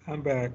I'm back.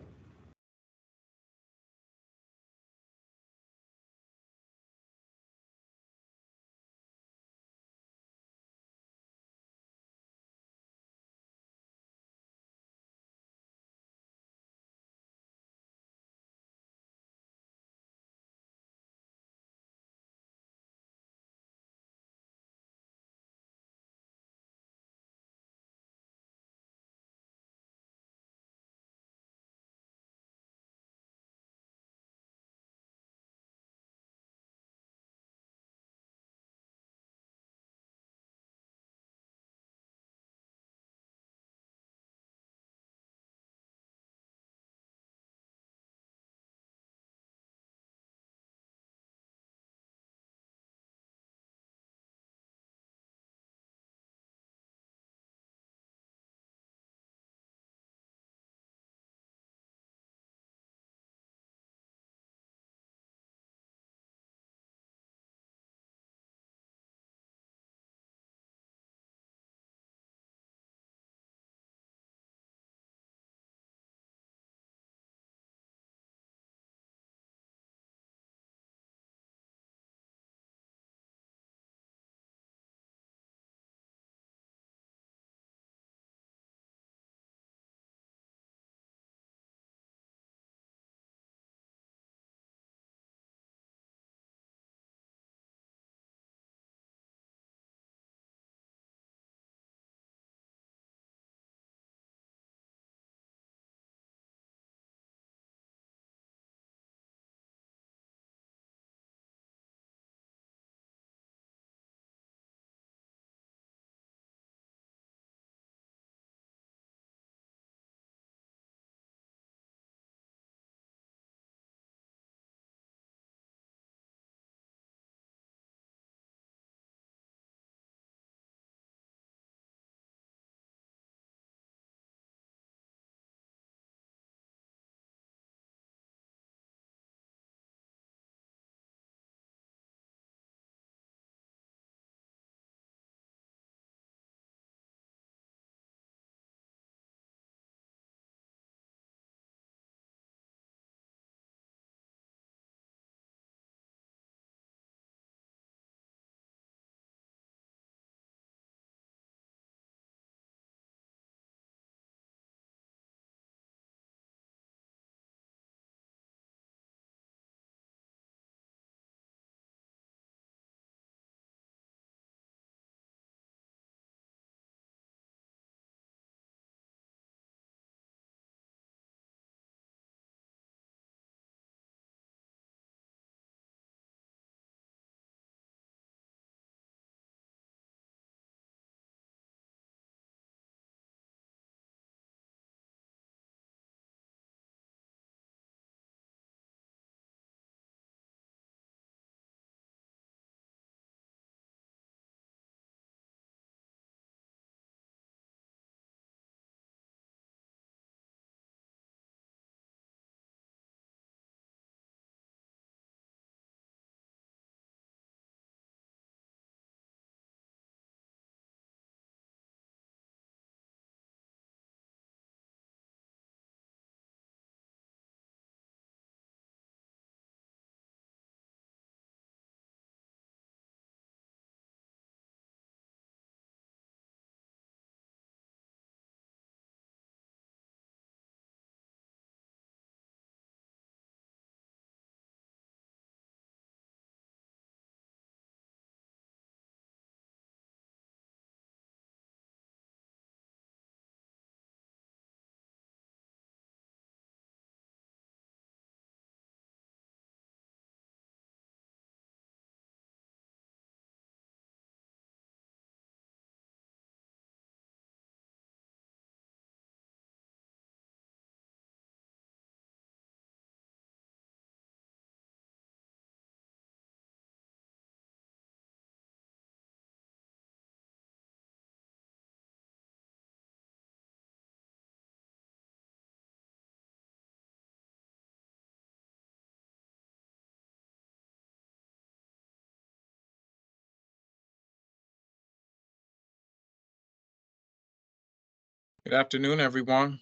Good afternoon, everyone.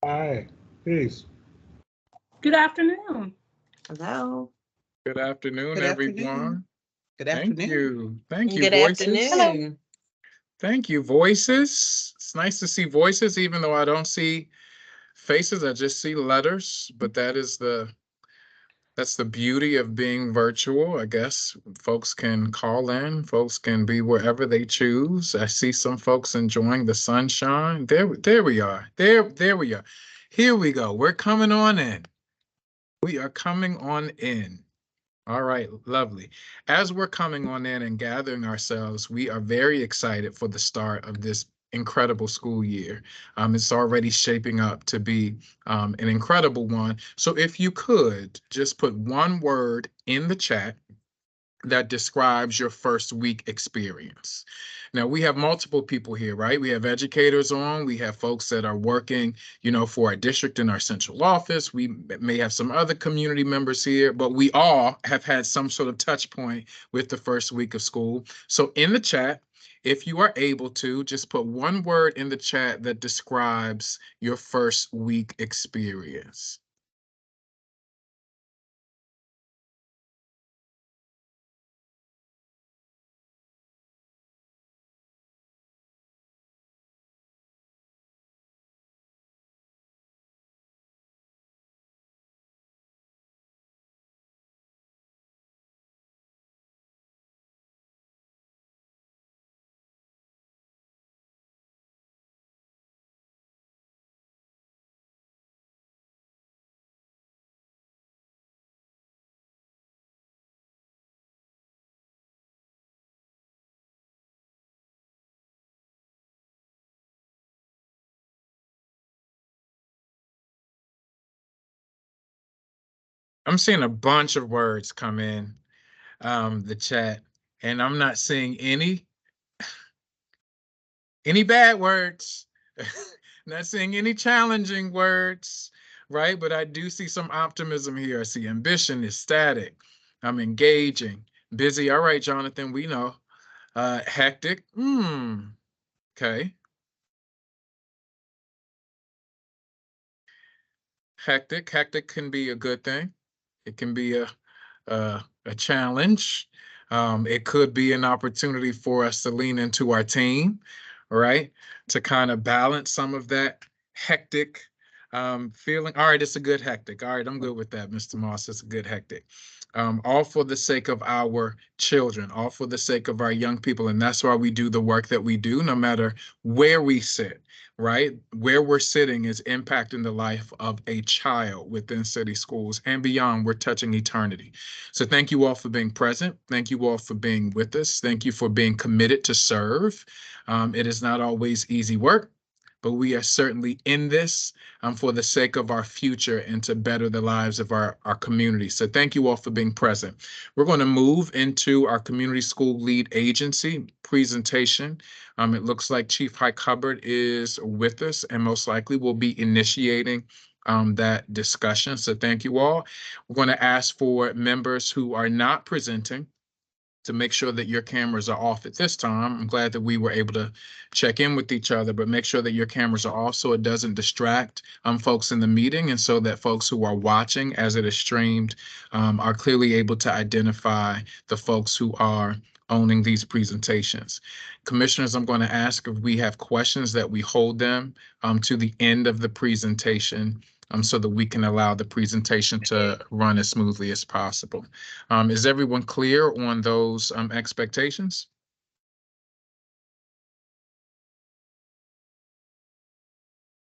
Hi. Peace. Good afternoon. Hello. Good afternoon, Good afternoon. everyone. Good Thank afternoon. you. Thank you, Good voices. afternoon. Thank you, voices. It's nice to see voices, even though I don't see faces, I just see letters, but that's the beauty of being virtual. I guess folks can call in, folks can be wherever they choose. I see some folks enjoying the sunshine. There we are. There we are. Here we go. We're coming on in. We are coming on in. All right, lovely. As we're coming on in and gathering ourselves, we are very excited for the start of this incredible school year. It's already shaping up to be an incredible one. So if you could just put one word in the chat that describes your first week experience. Now, we have multiple people here, right? We have educators on, we have folks that are working, for our district in our central office. We may have some other community members here, but we all have had some sort of touch point with the first week of school. So in the chat, if you are able to, just put one word in the chat that describes your first week experience. I'm seeing a bunch of words come in the chat, and I'm not seeing any bad words. Not seeing any challenging words, right? But I do see some optimism here. I see ambition, ecstatic. I'm engaging, busy. All right, Jonathan, we know. Hectic. Okay. Hectic can be a good thing. It can be a challenge. It could be an opportunity for us to lean into our team, right? To kind of balance some of that hectic feeling. All right, it's a good hectic. All right, I'm good with that, Mr. Moss. It's a good hectic. All for the sake of our children, all for the sake of our young people. And that's why we do the work that we do, no matter where we sit, right? Where we're sitting is impacting the life of a child within city schools and beyond. We're touching eternity. So thank you all for being present. Thank you all for being with us. Thank you for being committed to serve. It is not always easy work, but we are certainly in this for the sake of our future and to better the lives of our community. So thank you all for being present. We're going to move into our community school lead agency presentation. It looks like Chief Hike Hubbard is with us and most likely will be initiating that discussion. So thank you all. We're going to ask for members who are not presenting to make sure that your cameras are off at this time. I'm glad that we were able to check in with each other, but make sure that your cameras are off so it doesn't distract folks in the meeting, and so that folks who are watching as it is streamed are clearly able to identify the folks who are owning these presentations. Commissioners, I'm going to ask if we have questions that we hold them to the end of the presentation so that we can allow the presentation to run as smoothly as possible. Is everyone clear on those expectations?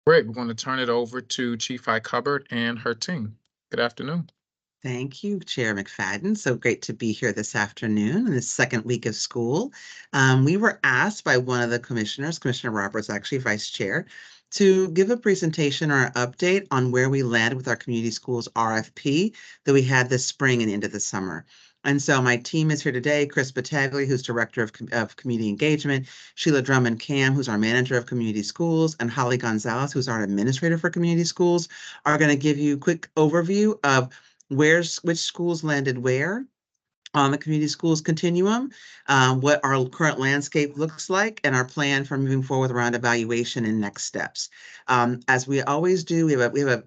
Great, we're going to turn it over to Chief Hike Hubbard and her team. Good afternoon. Thank you, Chair McFadden. So great to be here this afternoon in the second week of school. We were asked by one of the commissioners, Commissioner Roberts, actually Vice Chair, to give a presentation or an update on where we landed with our community schools RFP that we had this spring and into the summer. And so my team is here today, Chris Battaglia, who's Director of Community Engagement, Sheila Drummond-Cam, who's our Manager of Community Schools, and Holly Gonzalez, who's our Administrator for Community Schools, are going to give you a quick overview of which schools landed where, on the community schools continuum, what our current landscape looks like, and our plan for moving forward around evaluation and next steps. As we always do, we have a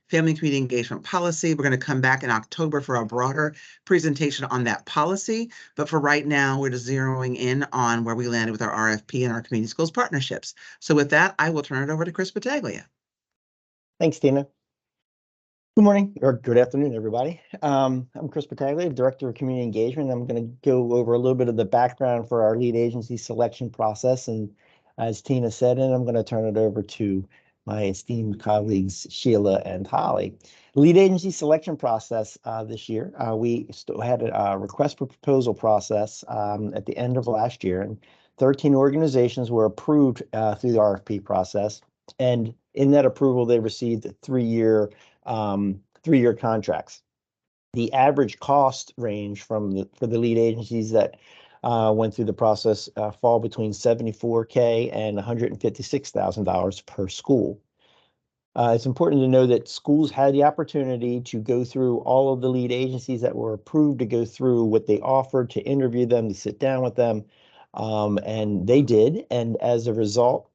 family and community engagement policy. We're going to come back in October for a broader presentation on that policy. But for right now, we're just zeroing in on where we landed with our RFP and our community schools partnerships. So with that, I will turn it over to Chris Battaglia. Thanks, Tina. Good morning or good afternoon, everybody. I'm Chris Battaglia, Director of Community Engagement. I'm going to go over a little bit of the background for our lead agency selection process. And as Tina said, and I'm going to turn it over to my esteemed colleagues, Sheila and Holly. Lead agency selection process this year, we still had a request for proposal process at the end of last year, and 13 organizations were approved through the RFP process. And in that approval, they received three-year contracts. The average cost range for the lead agencies that went through the process fall between $74K and $156,000 per school. It's important to know that schools had the opportunity to go through all of the lead agencies that were approved, to go through what they offered, to interview them, to sit down with them, and they did. And as a result,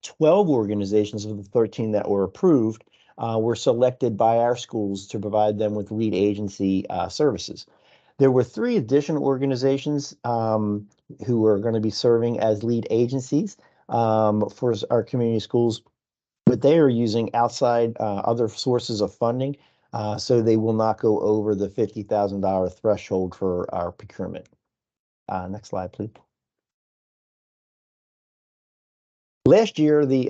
12 organizations of the 13 that were approved were selected by our schools to provide them with lead agency services. There were 3 additional organizations who are going to be serving as lead agencies for our community schools, but they are using outside other sources of funding, so they will not go over the $50,000 threshold for our procurement. Next slide, please. Last year, the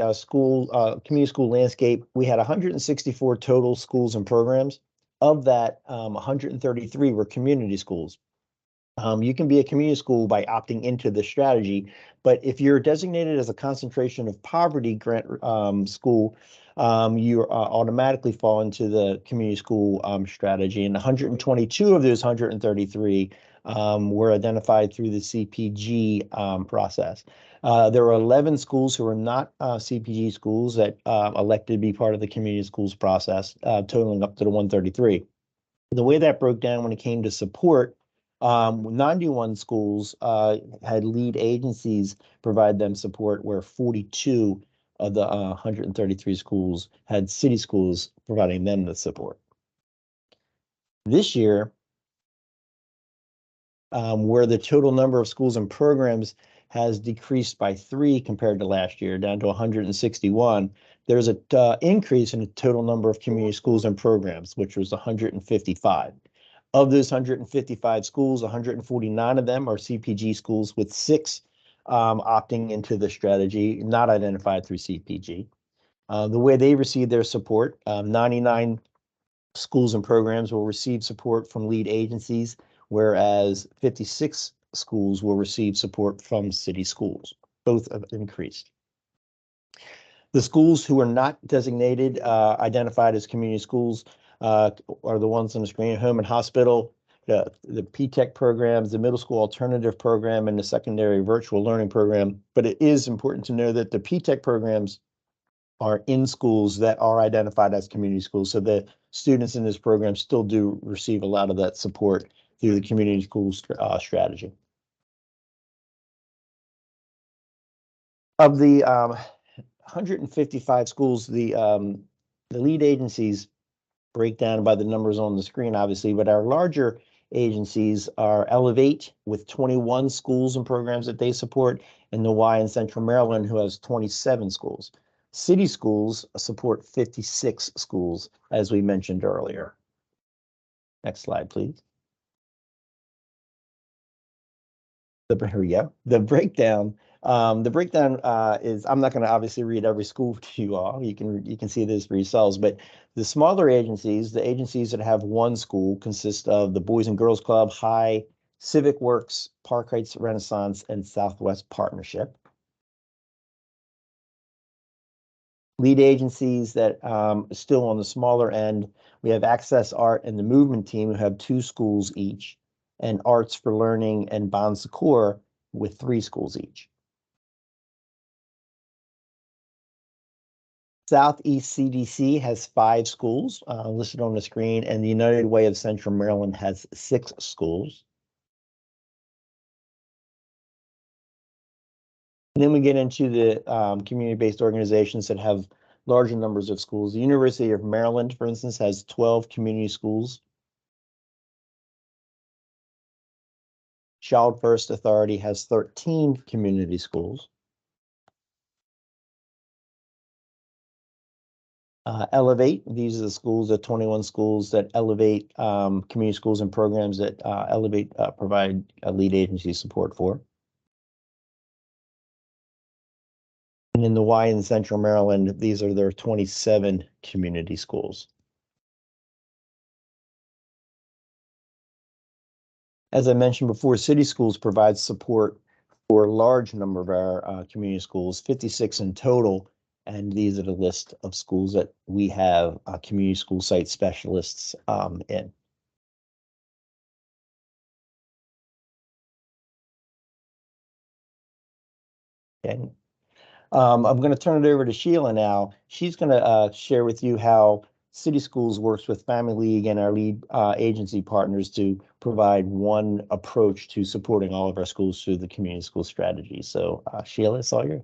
community school landscape, we had 164 total schools and programs. Of that, 133 were community schools. You can be a community school by opting into the strategy, but if you're designated as a concentration of poverty grant school, you automatically fall into the community school strategy. And 122 of those 133 were identified through the CPG process. There were 11 schools who were not CPG schools that elected to be part of the community schools process, totaling up to the 133. The way that broke down when it came to support, 91 schools had lead agencies provide them support, where 42 of the 133 schools had city schools providing them the support. This year, where the total number of schools and programs has decreased by 3 compared to last year, down to 161. There's an increase in the total number of community schools and programs, which was 155. Of those 155 schools, 149 of them are CPG schools, with 6 opting into the strategy, not identified through CPG. The way they receive their support, 99 schools and programs will receive support from lead agencies, whereas 56 schools will receive support from city schools. Both have increased. The schools who are not designated, identified as community schools, are the ones on the screen: home and hospital, the P-TECH programs, the middle school alternative program, and the secondary virtual learning program. But it is important to know that the P-TECH programs are in schools that are identified as community schools. So the students in this program still do receive a lot of that support through the community schools strategy. Of the 155 schools, the lead agencies break down by the numbers on the screen, obviously, but our larger agencies are Elevate, with 21 schools and programs that they support, and the Y in Central Maryland, who has 27 schools. City schools support 56 schools, as we mentioned earlier. Next slide, please. Here we go. The breakdown is, I'm not going to obviously read every school to you all. You can see this for yourselves, but the smaller agencies, the agencies that have one school, consist of the Boys and Girls Club, High, Civic Works, Park Heights Renaissance, and Southwest Partnership. Lead agencies that still on the smaller end, we have Access Art and the Movement Team, who have 2 schools each, and Arts for Learning and Bon Secours with 3 schools each. Southeast CDC has 5 schools listed on the screen, and the United Way of Central Maryland has 6 schools. And then we get into the community-based organizations that have larger numbers of schools. The University of Maryland, for instance, has 12 community schools. Child First Authority has 13 community schools. Elevate, these are the schools, the 21 schools that Elevate, community schools and programs that Elevate provide lead agency support for. And in the Y in Central Maryland, these are their 27 community schools. As I mentioned before, City Schools provides support for a large number of our community schools, 56 in total. And these are the list of schools that we have community school site specialists in. And I'm going to turn it over to Sheila now. She's going to share with you how City Schools works with Family League and our lead agency partners to provide one approach to supporting all of our schools through the community school strategy. So Sheila, it's all yours.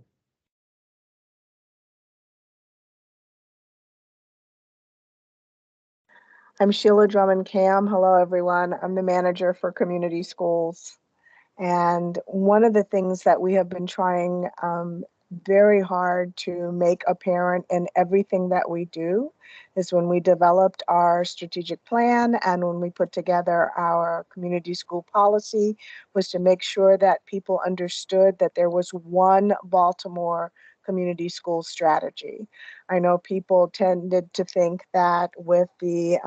I'm Sheila Drummond Cam. Hello, everyone. I'm the manager for community schools. And one of the things that we have been trying very hard to make apparent in everything that we do is when we developed our strategic plan and when we put together our community school policy was to make sure that people understood that there was one Baltimore community school strategy. I know people tended to think that with the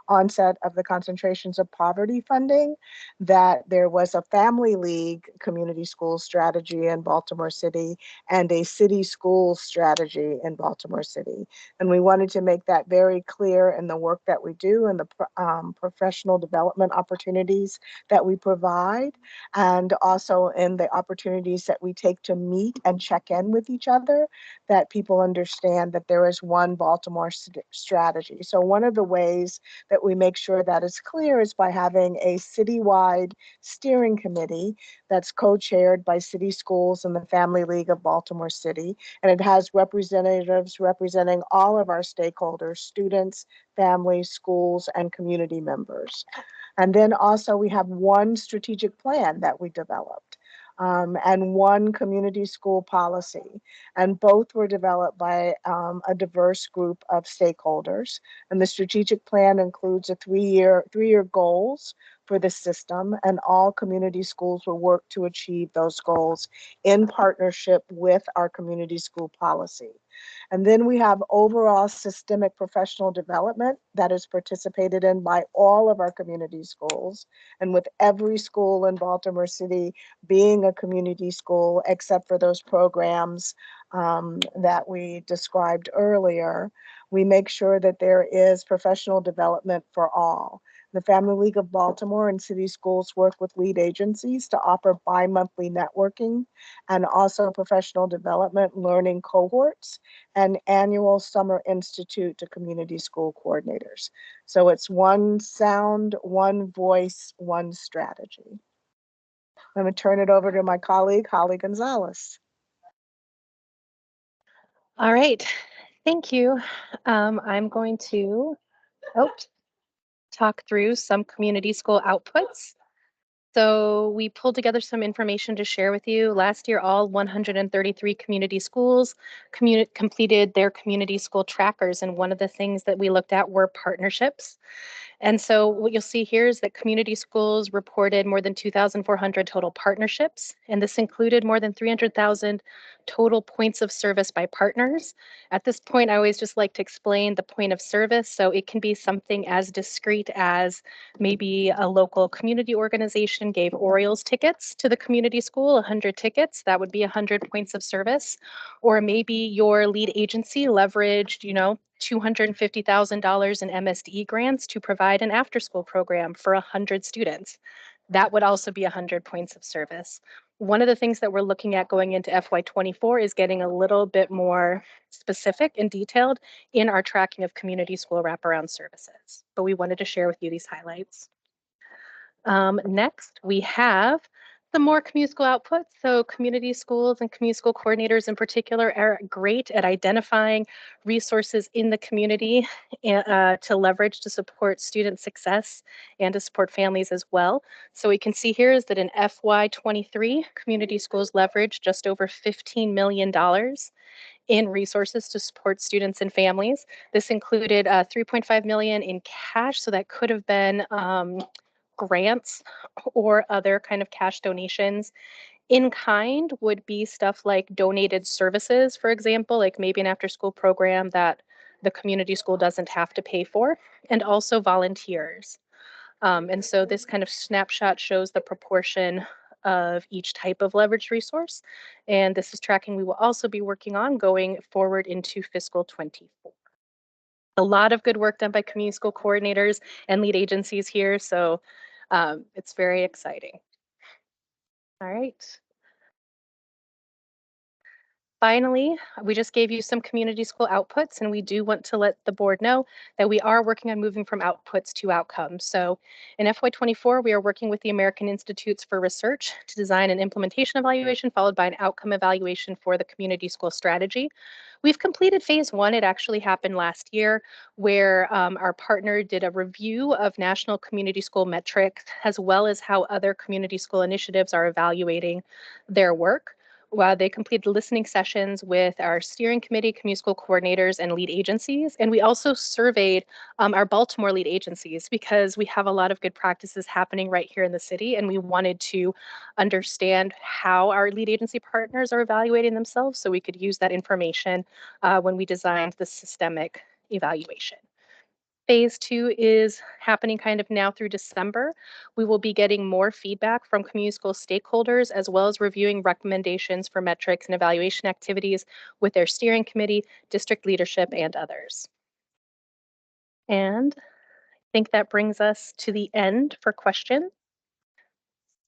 onset of the concentrations of poverty funding, that there was a Family League community school strategy in Baltimore City and a city school strategy in Baltimore City. And we wanted to make that very clear in the work that we do and the professional development opportunities that we provide, and also in the opportunities that we take to meet and check in with each other, that people understand that there is one Baltimore strategy. So one of the ways that we make sure that is clear is by having a citywide steering committee that's co-chaired by City Schools and the Family League of Baltimore City. And it has representatives representing all of our stakeholders, students, families, schools, and community members. And then also we have one strategic plan that we developed. And one community school policy. And both were developed by a diverse group of stakeholders. And the strategic plan includes a three-year goals for the system, and all community schools will work to achieve those goals in partnership with our community school policy. And then we have overall systemic professional development that is participated in by all of our community schools, and with every school in Baltimore City being a community school, except for those programs that we described earlier, we make sure that there is professional development for all. The Family League of Baltimore and City Schools work with lead agencies to offer bi-monthly networking and also professional development learning cohorts and annual summer institute to community school coordinators. So it's one sound, one voice, one strategy. I'm going to turn it over to my colleague, Holly Gonzalez. All right, thank you. I'm going to talk through some community school outputs. So we pulled together some information to share with you. Last year, all 133 community schools completed their community school trackers. And one of the things that we looked at were partnerships. And so what you'll see here is that community schools reported more than 2,400 total partnerships, and this included more than 300,000 total points of service by partners. At this point, I always just like to explain the point of service. So it can be something as discrete as maybe a local community organization gave Orioles tickets to the community school, 100 tickets, that would be 100 points of service. Or maybe your lead agency leveraged, $250,000 in MSDE grants to provide an after-school program for 100 students. That would also be 100 points of service. One of the things that we're looking at going into FY24 is getting a little bit more specific and detailed in our tracking of community school wraparound services. But we wanted to share with you these highlights. Next, we have Some more community school outputs. So community schools and community school coordinators in particular are great at identifying resources in the community to leverage to support student success and to support families as well. So we can see here is that in FY23, community schools leveraged just over $15 million in resources to support students and families. This included 3.5 million in cash, so that could have been grants or other kind of cash donations. In kind would be stuff like donated services, for example, like maybe an after school program that the community school doesn't have to pay for, and also volunteers. And so this kind of snapshot shows the proportion of each type of leverage resource. And this is tracking we will also be working on going forward into fiscal 24. A lot of good work done by community school coordinators and lead agencies here. So it's very exciting. All right. Finally, we just gave you some community school outputs, and we do want to let the board know that we are working on moving from outputs to outcomes. So in FY24, we are working with the American Institutes for Research to design an implementation evaluation followed by an outcome evaluation for the community school strategy. We've completed phase one. It actually happened last year, where our partner did a review of national community school metrics, as well as how other community school initiatives are evaluating their work. While they completed listening sessions with our steering committee, community school coordinators, and lead agencies. And we also surveyed our Baltimore lead agencies because we have a lot of good practices happening right here in the city. And we wanted to understand how our lead agency partners are evaluating themselves so we could use that information when we designed the systemic evaluation. Phase two is happening kind of now through December. We will be getting more feedback from community school stakeholders, as well as reviewing recommendations for metrics and evaluation activities with their steering committee, district leadership, and others. And I think that brings us to the end for questions.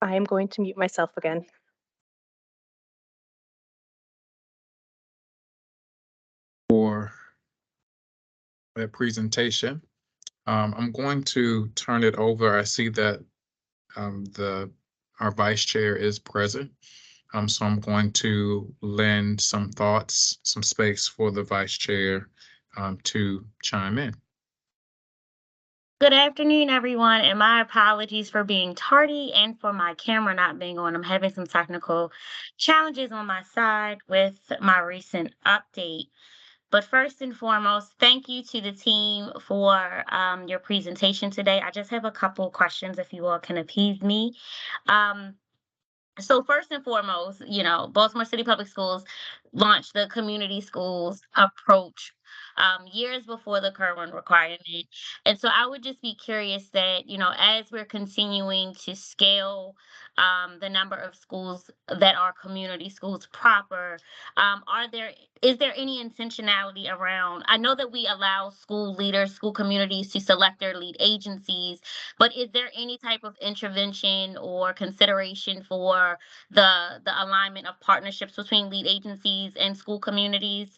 I am going to mute myself again. For that presentation. I'm going to turn it over. I see that our vice chair is present. So I'm going to lend some thoughts, some space for the vice chair to chime in. Good afternoon, everyone, and my apologies for being tardy and for my camera not being on. I'm having some technical challenges on my side with my recent update. But first and foremost, thank you to the team for your presentation today. I just have a couple questions if you all can appease me. So first and foremost, Baltimore City Public Schools launched the community schools approach years before the Kirwan requirement. And so I would just be curious that, as we're continuing to scale the number of schools that are community schools proper, is there any intentionality around? I know that we allow school leaders, school communities to select their lead agencies, but is there any type of intervention or consideration for the alignment of partnerships between lead agencies and school communities?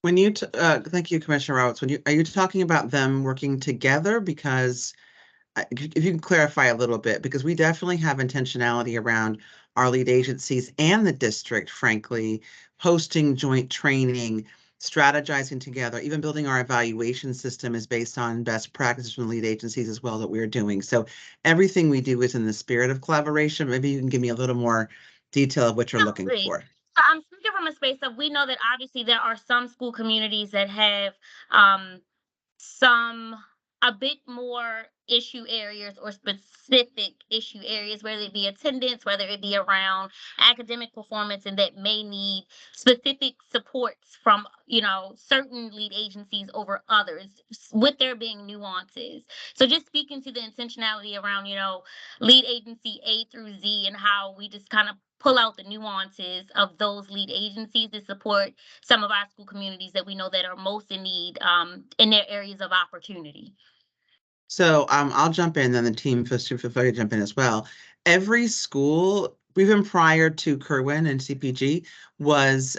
When you, thank you, Commissioner Roberts. Are you talking about them working together? Because if you can clarify a little bit, because we definitely have intentionality around our lead agencies and the district, frankly, hosting joint training, strategizing together, even building our evaluation system is based on best practices from lead agencies as well that we're doing. So everything we do is in the spirit of collaboration. Maybe you can give me a little more detail of what you're looking for. So I'm speaking from a space of, we know that obviously there are some school communities that have a bit more issue areas or specific issue areas, whether it be attendance, whether it be around academic performance, and that may need specific supports from, certain lead agencies over others, with there being nuances. So just speaking to the intentionality around, lead agency A through Z and how we just kind of pull out the nuances of those lead agencies to support some of our school communities that we know that are most in need in their areas of opportunity. So I'll jump in, then the team feel free to jump in as well. Every school, even prior to Kirwan and CPG, was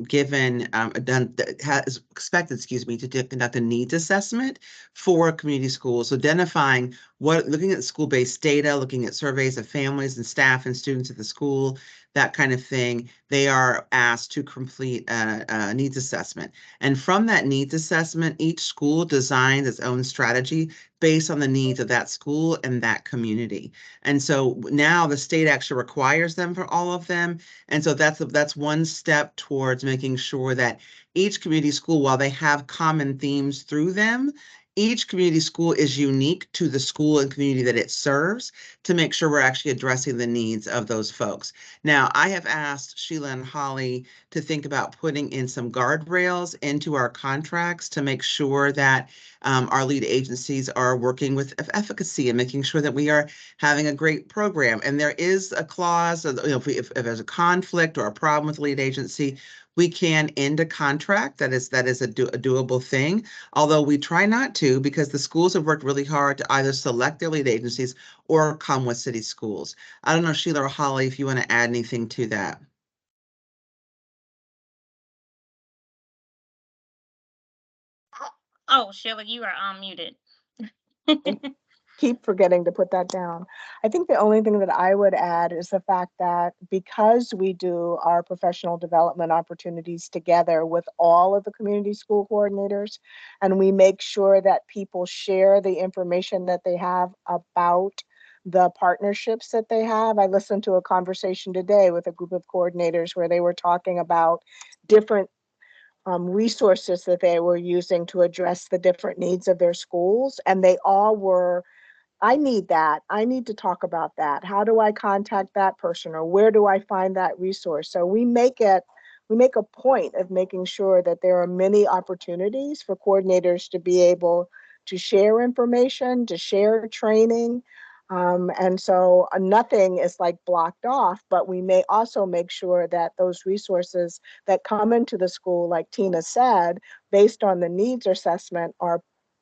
given, has expected, to conduct a needs assessment for community schools, so identifying looking at school-based data, looking at surveys of families and staff and students at the school, that kind of thing. They are asked to complete a needs assessment. And from that needs assessment, each school designs its own strategy based on the needs of that school and that community. And so now the state actually requires them for all of them. And so that's one step towards making sure that each community school, while they have common themes through them, each community school is unique to the school and community that it serves, to make sure we're actually addressing the needs of those folks. Now, I have asked Sheila and Holly to think about putting in some guardrails into our contracts to make sure that our lead agencies are working with efficacy and making sure that we are having a great program. And there is a clause, if there's a conflict or a problem with the lead agency, we can end a contract. That is a doable thing, although we try not to, because the schools have worked really hard to either select their lead agencies or come with city schools. I don't know, Sheila or Holly, if you want to add anything to that. Oh, Sheila, you are unmuted. Keep forgetting to put that down. I think the only thing that I would add is the fact that because we do our professional development opportunities together with all of the community school coordinators, and we make sure that people share the information that they have about the partnerships that they have. I listened to a conversation today with a group of coordinators where they were talking about different resources that they were using to address the different needs of their schools. And they all were, I need that. I need to talk about that. How do I contact that person, or where do I find that resource? So we make a point of making sure that there are many opportunities for coordinators to be able to share information, to share training. And so nothing is like blocked off, but we may also make sure that those resources that come into the school, like Tina said, based on the needs assessment, are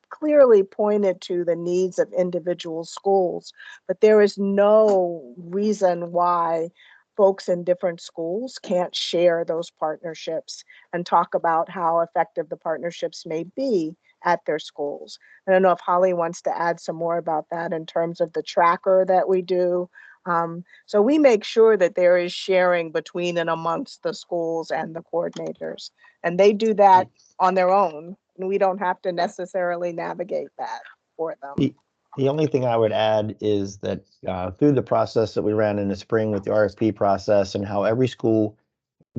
clearly pointed to the needs of individual schools. But there is no reason why folks in different schools can't share those partnerships and talk about how effective the partnerships may be at their schools. I don't know if Holly wants to add some more about that in terms of the tracker that we do. So we make sure that there is sharing between and amongst the schools and the coordinators, and they do that on their own. And we don't have to necessarily navigate that for them. The only thing I would add is that through the process that we ran in the spring with the RFP process, and how every school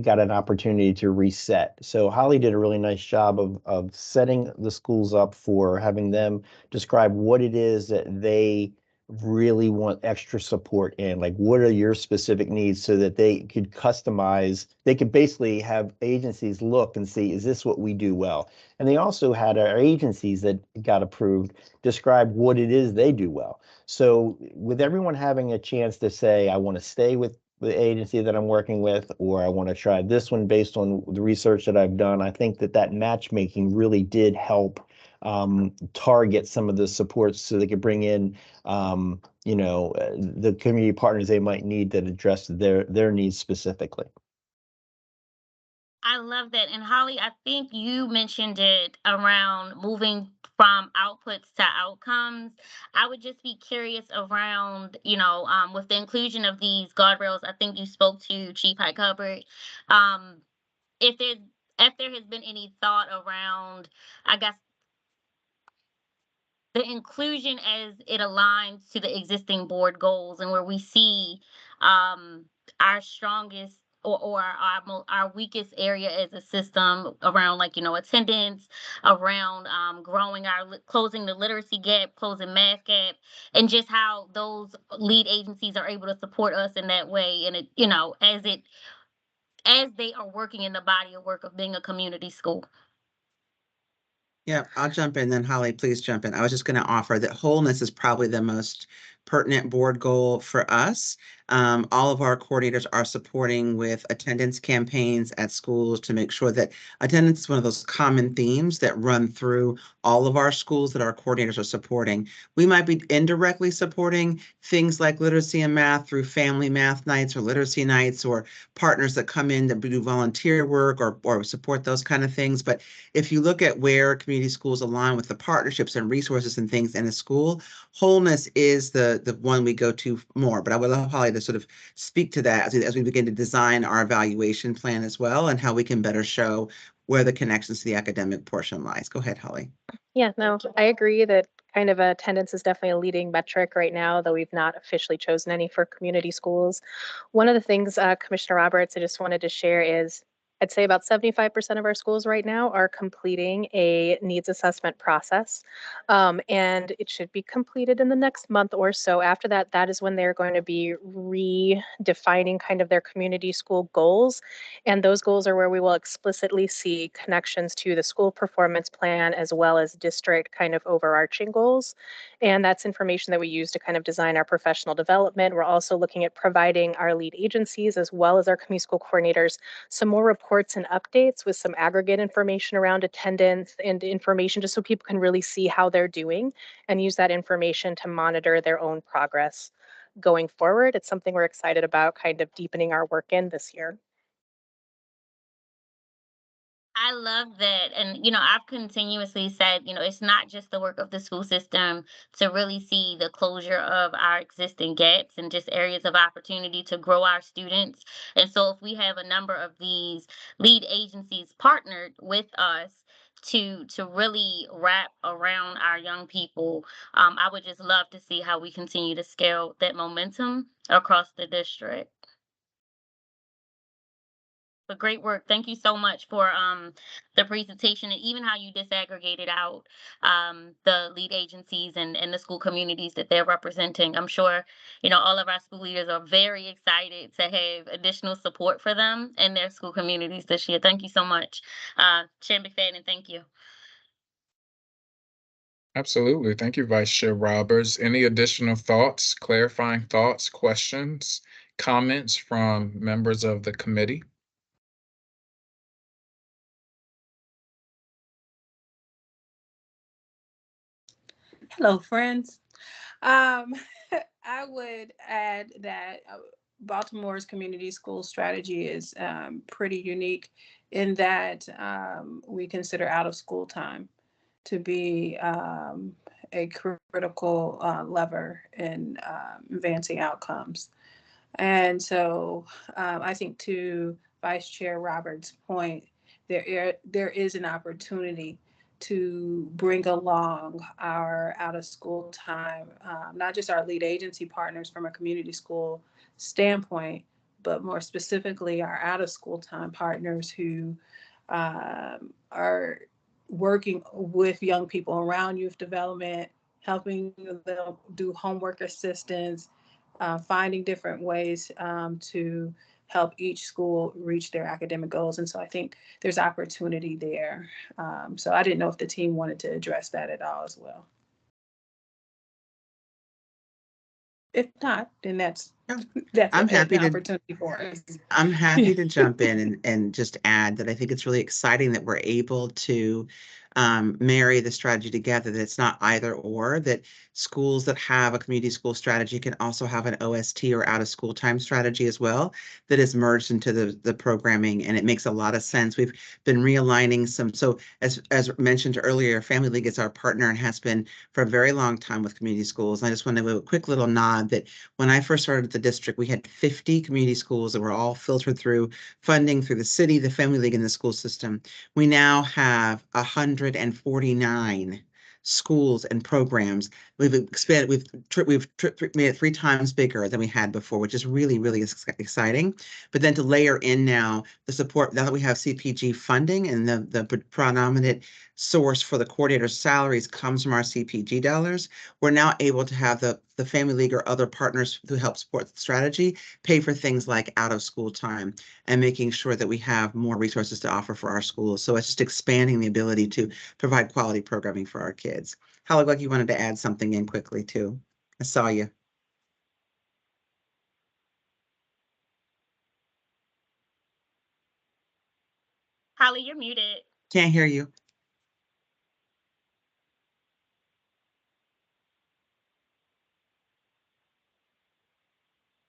got an opportunity to reset. So Holly did a really nice job of setting the schools up for having them describe what it is that they really want extra support in, like what are your specific needs, so that they could customize. They could basically have agencies look and see, is this what we do well? And they also had our agencies that got approved describe what it is they do well. So with everyone having a chance to say, I want to stay with the agency that I'm working with, or I want to try this one based on the research that I've done, I think that matchmaking really did help target some of the supports, so they could bring in the community partners they might need that address their needs specifically. I love that. And Holly, I think you mentioned it around moving from outputs to outcomes. I would just be curious around, with the inclusion of these guardrails. I think you spoke to Chief High Hubbard. If there has been any thought around, I guess, the inclusion as it aligns to the existing board goals, and where we see our strongest or our weakest area as a system around, like, attendance, around closing the literacy gap, closing math gap, and just how those lead agencies are able to support us in that way. And it, as they are working in the body of work of being a community school. Yeah, I'll jump in then. Holly, please jump in. I was just going to offer that wholeness is probably the most pertinent board goal for us. All of our coordinators are supporting with attendance campaigns at schools to make sure that attendance is one of those common themes that run through all of our schools that our coordinators are supporting. We might be indirectly supporting things like literacy and math through family math nights or literacy nights, or partners that come in to do volunteer work or support those kind of things. But if you look at where community schools align with the partnerships and resources and things in a school, wholeness is the one we go to more. But I would love Holly to sort of speak to that as we begin to design our evaluation plan as well, and how we can better show where the connections to the academic portion lies. Go ahead, Holly. Yeah, no, I agree that kind of attendance is definitely a leading metric right now, though we've not officially chosen any for community schools. One of the things, Commissioner Roberts, I just wanted to share is I'd say about 75% of our schools right now are completing a needs assessment process. And it should be completed in the next month or so. After that, that is when they're going to be redefining kind of their community school goals. And those goals are where we will explicitly see connections to the school performance plan as well as district kind of overarching goals. And that's information that we use to kind of design our professional development. We're also looking at providing our lead agencies as well as our community school coordinators some more reports and updates with some aggregate information around attendance and information just so people can really see how they're doing and use that information to monitor their own progress going forward. It's something we're excited about kind of deepening our work in this year. I love that. And, I've continuously said, it's not just the work of the school system to really see the closure of our existing gaps and just areas of opportunity to grow our students. And so if we have a number of these lead agencies partnered with us to really wrap around our young people, I would just love to see how we continue to scale that momentum across the district. But great work. Thank you so much for the presentation and even how you disaggregated out the lead agencies and the school communities that they're representing. I'm sure, all of our school leaders are very excited to have additional support for them and their school communities this year. Thank you so much. Chair McFadden, thank you. Absolutely. Thank you, Vice Chair Roberts. Any additional thoughts, clarifying thoughts, questions, comments from members of the committee? Hello, friends. Um, I would add that Baltimore's community school strategy is pretty unique in that we consider out of school time to be a critical lever in advancing outcomes. And so I think to Vice Chair Roberts' point, there is an opportunity to bring along our out of school time, not just our lead agency partners from a community school standpoint, but more specifically our out of school time partners who are working with young people around youth development, helping them do homework assistance, finding different ways to help each school reach their academic goals. And so I think there's opportunity there. So I didn't know if the team wanted to address that at all as well. If not, then that's I'm happy an to opportunity for us. I'm happy to jump in and just add that I think it's really exciting that we're able to marry the strategy together, that it's not either or, that schools that have a community school strategy can also have an OST or out of school time strategy as well that is merged into the programming, and it makes a lot of sense. We've been realigning some, so as mentioned earlier, Family League is our partner and has been for a very long time with community schools. And I just want to give a quick little nod that when I first started at the district, we had 50 community schools that were all filtered through funding through the city, the Family League, and the school system. We now have 149 schools and programs. We've expanded, we've made it 3 times bigger than we had before, which is really, really exciting. But then to layer in now the support, now that we have CPG funding and the predominant source for the coordinator's salaries comes from our CPG dollars, we're now able to have the Family League or other partners who help support the strategy pay for things like out of school time and making sure that we have more resources to offer for our schools. So it's just expanding the ability to provide quality programming for our kids. How looked like you wanted to add something in quickly too. I saw you. Holly, you're muted. Can't hear you.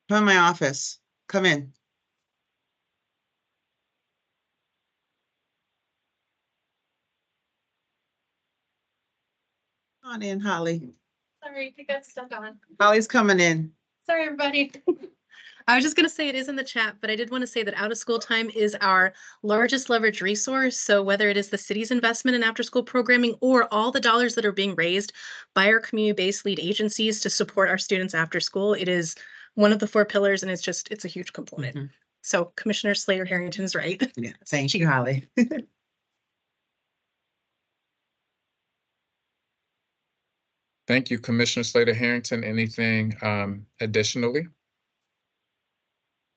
Come in my office. Come in. Come on in, Holly. Sorry, I got stuck on. Holly's coming in. Sorry, everybody. I was just going to say it is in the chat, but I did want to say that out of school time is our largest leverage resource. So whether it is the city's investment in after school programming or all the dollars that are being raised by our community-based lead agencies to support our students after school, it is one of the 4 pillars and it's a huge component. Mhm. So Commissioner Slater Harrington is right. Yeah, thank you, Holly. Thank you, Commissioner Slater Harrington. Anything additionally?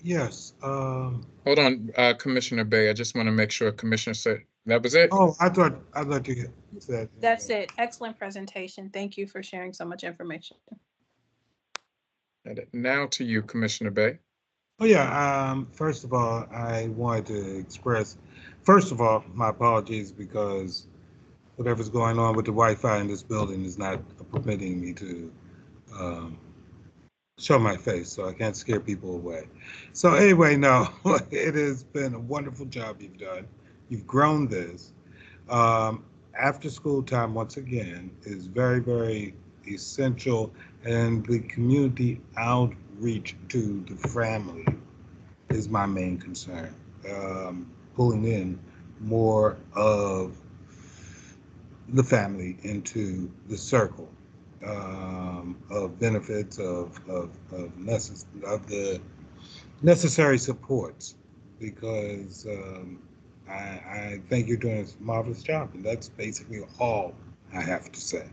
Yes, Hold on, Commissioner Bay. I just want to make sure Commissioner said that was it. oh, I thought you said. That's it. Excellent presentation. Thank you for sharing so much information. And now to you, Commissioner Bay. Oh, yeah, first of all, I wanted to express, first of all, my apologies because whatever's going on with the Wi-Fi in this building is not permitting me to show my face, so I can't scare people away. So anyway, no, it has been a wonderful job you've done. You've grown this. After school time, once again, is very, very essential, and the community outreach to the family is my main concern. Pulling in more of the family into the circle of benefits of the necessary supports, because I think you're doing a marvelous job, and that's basically all I have to say.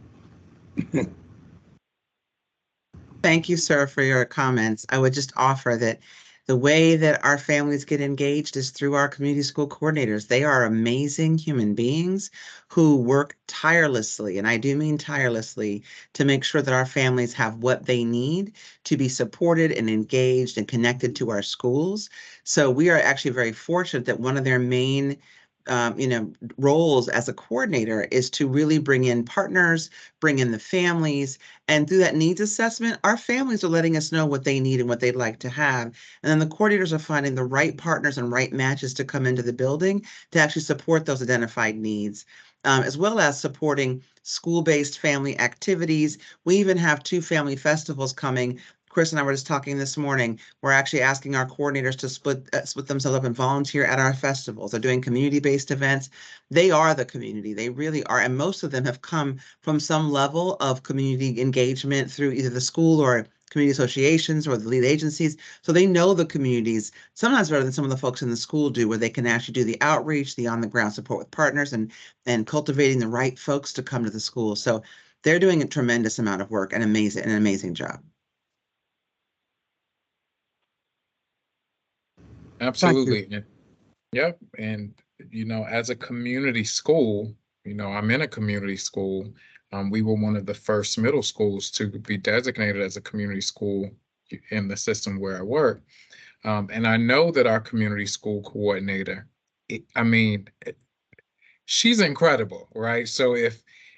Thank you, sir, for your comments. I would just offer that the way that our families get engaged is through our community school coordinators. They are amazing human beings who work tirelessly, and I do mean tirelessly, to make sure that our families have what they need to be supported and engaged and connected to our schools. So we are actually very fortunate that one of their main roles as a coordinator is to really bring in partners, bring in the families, and through that needs assessment, our families are letting us know what they need and what they'd like to have. And then the coordinators are finding the right partners and right matches to come into the building to actually support those identified needs, as well as supporting school-based family activities. We even have 2 family festivals coming. Chris and I were just talking this morning. We're actually asking our coordinators to split themselves up and volunteer at our festivals. They're doing community-based events. They are the community. They really are. And most of them have come from some level of community engagement through either the school or community associations or the lead agencies. So they know the communities sometimes better than some of the folks in the school do, where they can actually do the outreach, the on-the-ground support with partners, and cultivating the right folks to come to the school. So they're doing a tremendous amount of work and an amazing job. Absolutely. Yep. And, as a community school, I'm in a community school. We were one of the first middle schools to be designated as a community school in the system where I work. And I know that our community school coordinator, she's incredible, right? So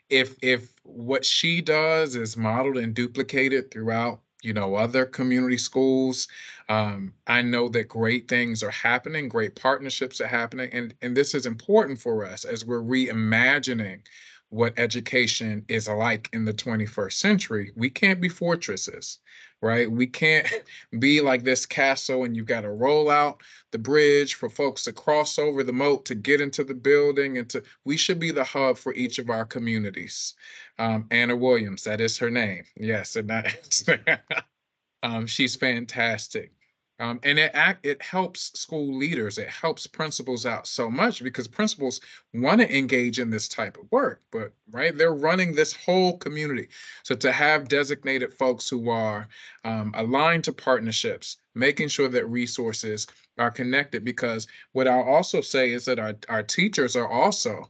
if what she does is modeled and duplicated throughout other community schools, I know that great things are happening, great partnerships are happening, and this is important for us as we're reimagining what education is like in the 21st century. We can't be fortresses, right? We can't be like this castle and you've got to roll out the bridge for folks to cross over the moat to get into the building, we should be the hub for each of our communities. Anna Williams, that is her name. Yes, and she's fantastic. And it helps school leaders, it helps principals out so much, because principals want to engage in this type of work, but they're running this whole community. So to have designated folks who are aligned to partnerships, making sure that resources are connected, because what I'll also say is that our teachers are also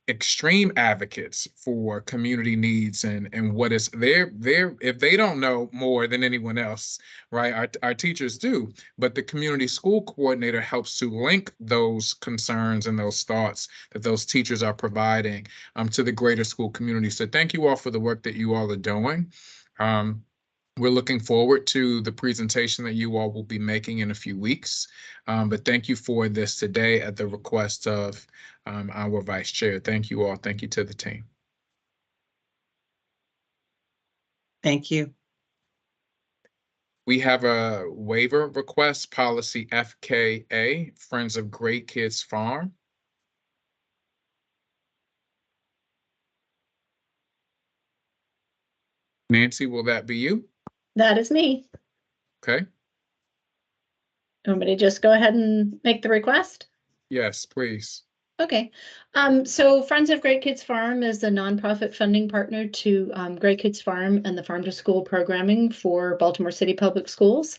extreme advocates for community needs and what is their if they don't know more than anyone else, right? Our teachers do, but the community school coordinator helps to link those concerns and those thoughts that those teachers are providing to the greater school community. So thank you all for the work that you all are doing. We're looking forward to the presentation that you all will be making in a few weeks. But thank you for this today at the request of our vice chair. Thank you all. Thank you to the team. Thank you. We have a waiver request, policy FKA, Friends of Great Kids Farm. Nancy, will that be you? That is me. Okay. Want me to just go ahead and make the request? Yes, please. Okay. So Friends of Great Kids Farm is a nonprofit funding partner to Great Kids Farm and the Farm to School programming for Baltimore City Public Schools.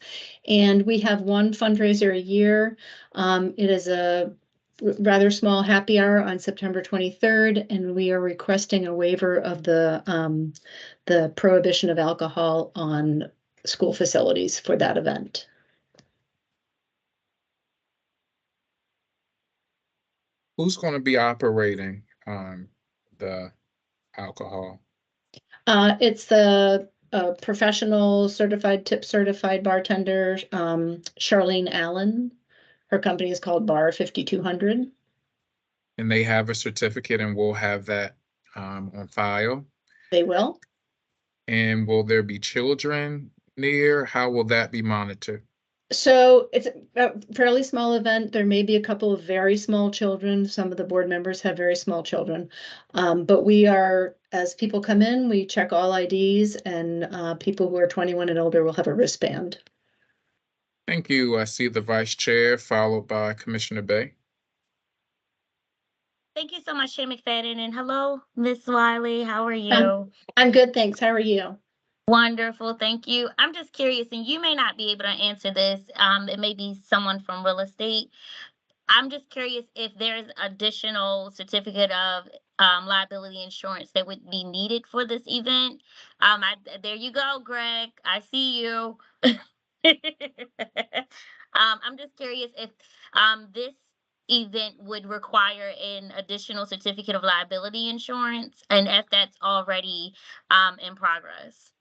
And we have one fundraiser a year. It is a rather small happy hour on September 23rd, and we are requesting a waiver of the prohibition of alcohol on school facilities for that event. Who's going to be operating the alcohol? It's the professional tip certified bartender, Charlene Allen. Her company is called Bar 5200. And they have a certificate, and we'll have that on file. They will. And will there be children near? How will that be monitored? So it's a fairly small event. There may be a couple of very small children. Some of the board members have very small children. But we are, as people come in, we check all IDs, and people who are 21 and older will have a wristband. Thank you. I see the vice chair, followed by Commissioner Bay. Thank you so much, Chair McFadden. And hello, Ms. Wiley. How are you? I'm good, thanks. How are you? Wonderful, thank you. I'm just curious, and you may not be able to answer this. It may be someone from real estate. I'm just curious if there's additional certificate of liability insurance that would be needed for this event. There you go, Greg. I see you. I'm just curious if this event would require an additional certificate of liability insurance, and if that's already in progress.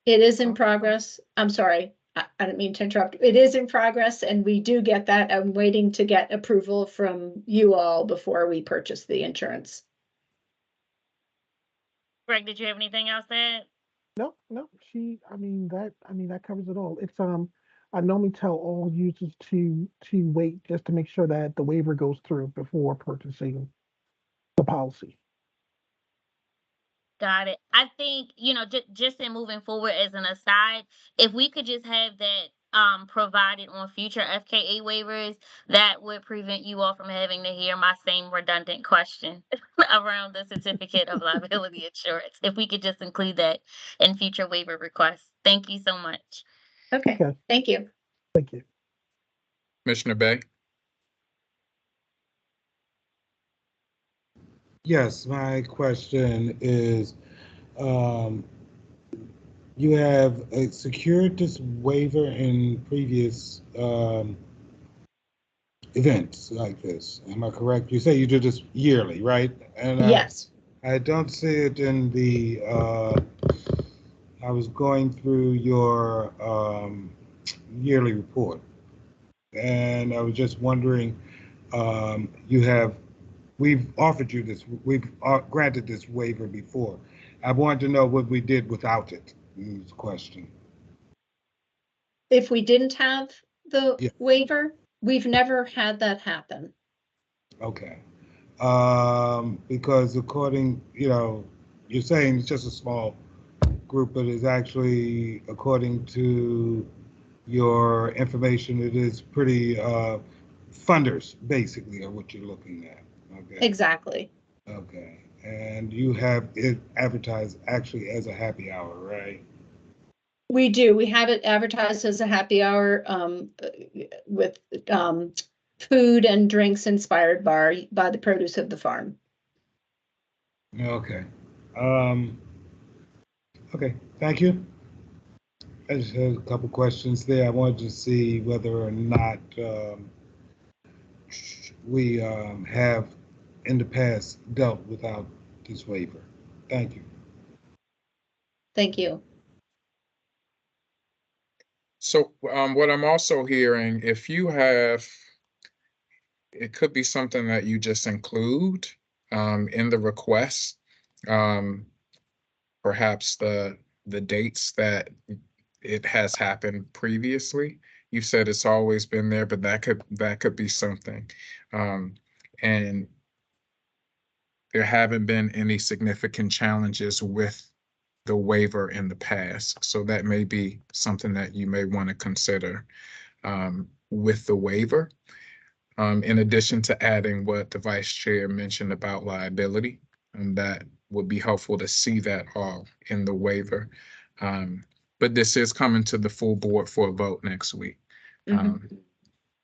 It is in progress. I'm sorry. I didn't mean to interrupt. It is in progress, and we do get that. I'm waiting to get approval from you all before we purchase the insurance. Greg, did you have anything else to add? No, that covers it all. It's I normally tell all users to wait just to make sure that the waiver goes through before purchasing the policy. Got it. I think, just in moving forward as an aside, if we could just have that provided on future FKA waivers, that would prevent you all from having to hear my same redundant question around the certificate of liability insurance. If we could just include that in future waiver requests. Thank you so much. Okay. Thank you. Thank you. Commissioner Bay. Yes, my question is, you have secured this waiver in previous events like this. Am I correct? You say you do this yearly, right? And yes. I don't see it in the, I was going through your yearly report, and I was just wondering, we've offered you this, we've granted this waiver before. I wanted to know what we did without it. Is the question. If we didn't have the waiver, we've never had that happen. Okay. Because according, you're saying it's just a small group, but it's actually, according to your information, it is pretty funders, basically, are what you're looking at. Okay. Exactly. Okay. And you have it advertised actually as a happy hour, right? We do. We have it advertised as a happy hour with food and drinks inspired by the produce of the farm. Okay. Okay, thank you. I just had a couple questions there. I wanted to see whether or not we have in the past dealt without this waiver. Thank you. Thank you. So what I'm also hearing, if you have, it could be something that you just include in the request. Perhaps the dates that it has happened previously. You said it's always been there, but that could be something. And there haven't been any significant challenges with the waiver in the past. So that may be something that you may want to consider with the waiver. In addition to adding what the vice chair mentioned about liability, and that would be helpful to see that all in the waiver. But this is coming to the full board for a vote next week.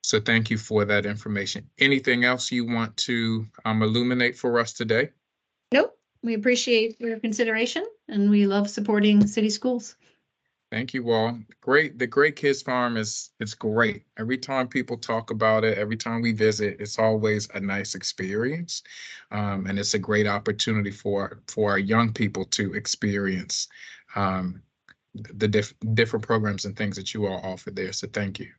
So thank you for that information. Anything else you want to illuminate for us today? Nope. We appreciate your consideration and we love supporting city schools. Thank you all. Great. The Great Kids Farm it's great. Every time people talk about it, every time we visit, it's always a nice experience. And it's a great opportunity for our young people to experience the different programs and things that you all offer there. So thank you.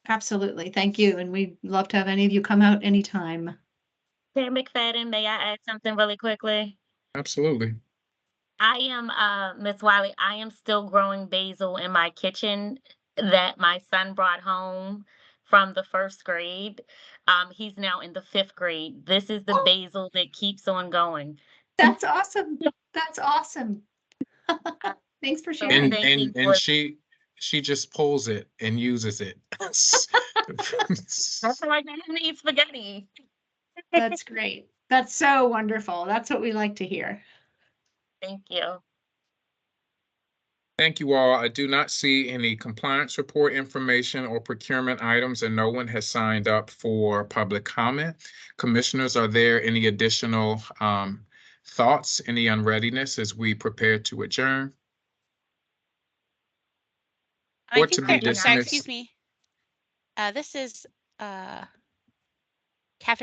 Absolutely. Thank you. And we'd love to have any of you come out anytime. Chair McFadden, may I add something really quickly? Absolutely. I am, Miss Wiley, I am still growing basil in my kitchen that my son brought home from the 1st grade. He's now in the 5th grade. This is the basil that keeps on going. That's awesome. That's awesome. Thanks for sharing. And she just pulls it and uses it. That's how I got him to eat spaghetti. That's great. That's so wonderful. That's what we like to hear. Thank you. Thank you all. I do not see any compliance report information or procurement items, and no one has signed up for public comment. Commissioners, are there any additional thoughts, any unreadiness as we prepare to adjourn? Or to be dismissed? Excuse me. This is Catherine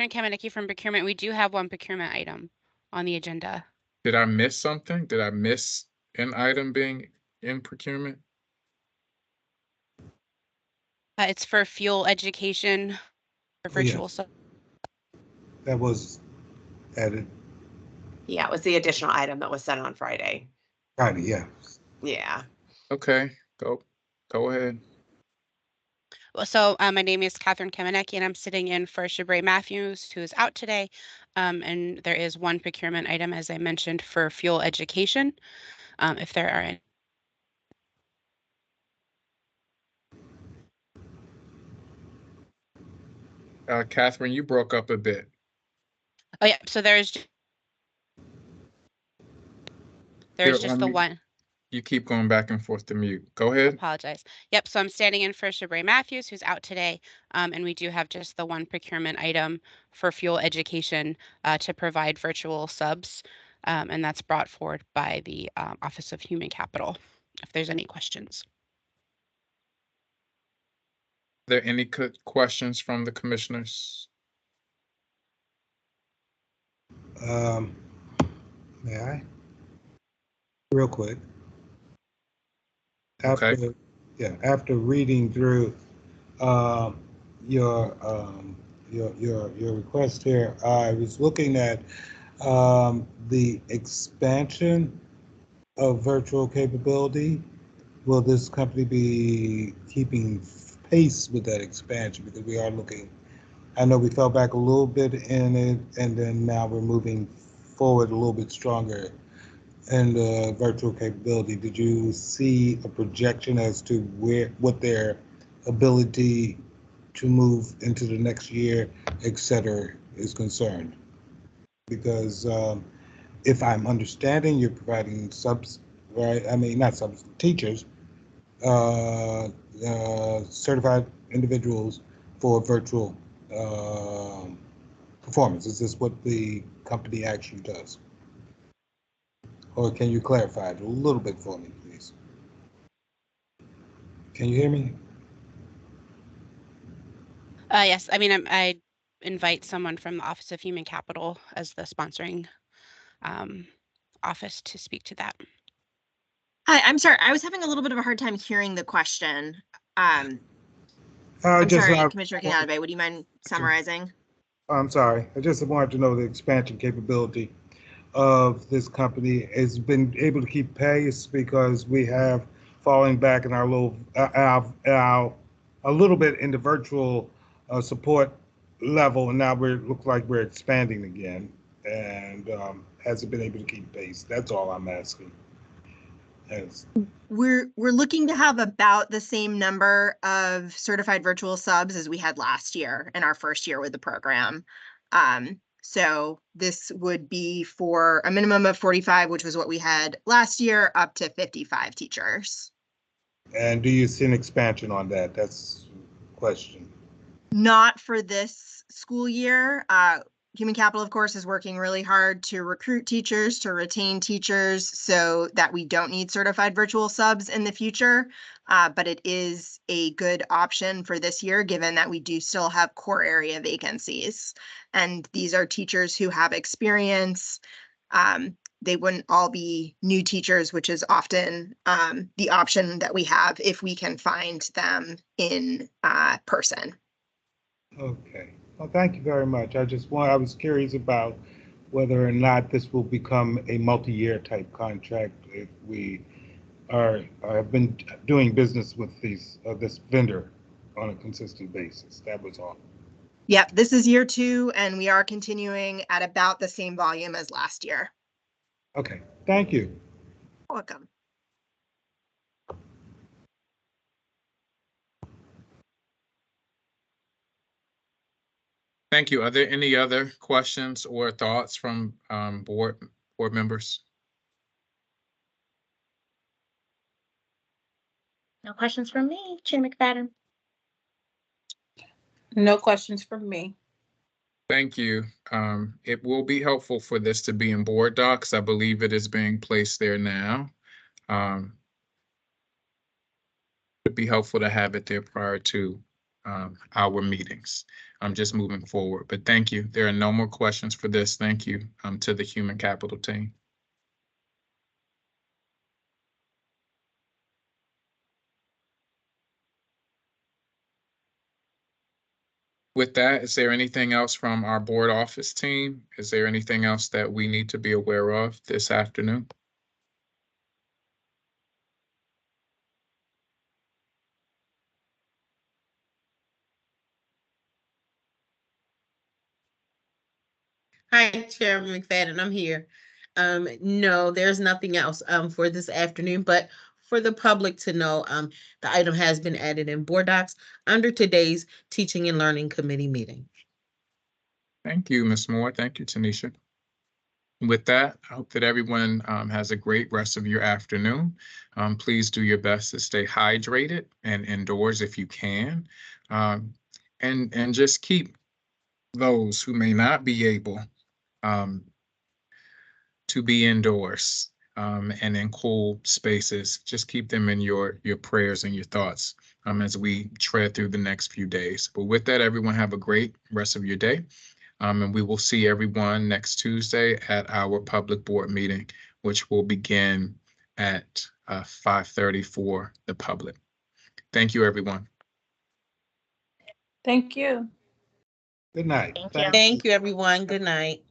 Kamenicki from procurement. We do have one procurement item on the agenda. Did I miss something? Did I miss an item being in procurement? It's for fuel education for virtual. Yes. That was added. Yeah, it was the additional item that was sent on Friday. Friday, yeah. Yeah. Okay, go ahead. Well, so my name is Catherine Kamenicki, and I'm sitting in for Shabray Matthews, who is out today. And there is one procurement item, as I mentioned, for fuel education. If there are any. Catherine, you broke up a bit. Oh yeah, so there's just the one. You keep going back and forth to mute. Go ahead. Apologize. Yep, so I'm standing in for Shabray Matthews, who's out today. And we do have just the one procurement item for fuel education to provide virtual subs. And that's brought forward by the Office of Human Capital, if there's any questions. Are there any questions from the commissioners? May I? Real quick. After reading through your request here, I was looking at the expansion of virtual capability. Will this company be keeping pace with that expansion? Because we are looking, I know we fell back a little bit in it, and then now we're moving forward a little bit stronger in the virtual capability. Did you see a projection as to what their ability to move into the next year, et cetera, is concerned? Because if I'm understanding, you're providing subs, right? I mean, not subs, teachers, certified individuals for virtual performance? Is this what the company actually does? Or can you clarify it a little bit for me, please? Can you hear me? Yes, I mean, I invite someone from the Office of Human Capital as the sponsoring office to speak to that. Hi, I'm sorry. I was having a little bit of a hard time hearing the question. I'm Just sorry, not- Commissioner Canadabe, would you mind summarizing? I'm sorry. I just wanted to know the expansion capability of this company. Has been able to keep pace because we have falling back in our little, a little bit in the virtual support level, and now looks like we're expanding again. And has it been able to keep pace? That's all I'm asking. Yes. We're looking to have about the same number of certified virtual subs as we had last year in our first year with the program. So this would be for a minimum of 45, which was what we had last year, up to 55 teachers. And do you see an expansion on that? That's the question. Not for this school year. Human Capital, of course, is working really hard to recruit teachers, to retain teachers so that we don't need certified virtual subs in the future. But it is a good option for this year, given that we do still have core area vacancies. And these are teachers who have experience. They wouldn't all be new teachers, which is often the option that we have if we can find them in person. Okay. Well, thank you very much. I was curious about whether or not this will become a multi-year type contract if we have been doing business with this vendor on a consistent basis. That was all. Yep, this is year 2, and we are continuing at about the same volume as last year. Okay, thank you. Welcome. Thank you. Are there any other questions or thoughts from board members? No questions from me, Chair McFadden. No questions from me. Thank you. It will be helpful for this to be in board docs. I believe it is being placed there now. It'd be helpful to have it there prior to our meetings. I'm just moving forward, but thank you. There are no more questions for this. Thank you to the Human Capital team. With that, is there anything else from our board office team? Is there anything else that we need to be aware of this afternoon? Hi, Chairman McFadden, I'm here. No, there's nothing else for this afternoon, but for the public to know, the item has been added in board docs under today's Teaching and Learning Committee meeting. Thank you, Ms. Moore. Thank you, Tanisha. With that, I hope that everyone has a great rest of your afternoon. Please do your best to stay hydrated and indoors if you can. And just keep those who may not be able to be indoors and in cool spaces. Just keep them in your prayers and your thoughts as we tread through the next few days. But with that, everyone have a great rest of your day. And we will see everyone next Tuesday at our public board meeting, which will begin at 5:30 for the public. Thank you, everyone. Thank you. Good night. Thank you. Thank you, everyone. Good night.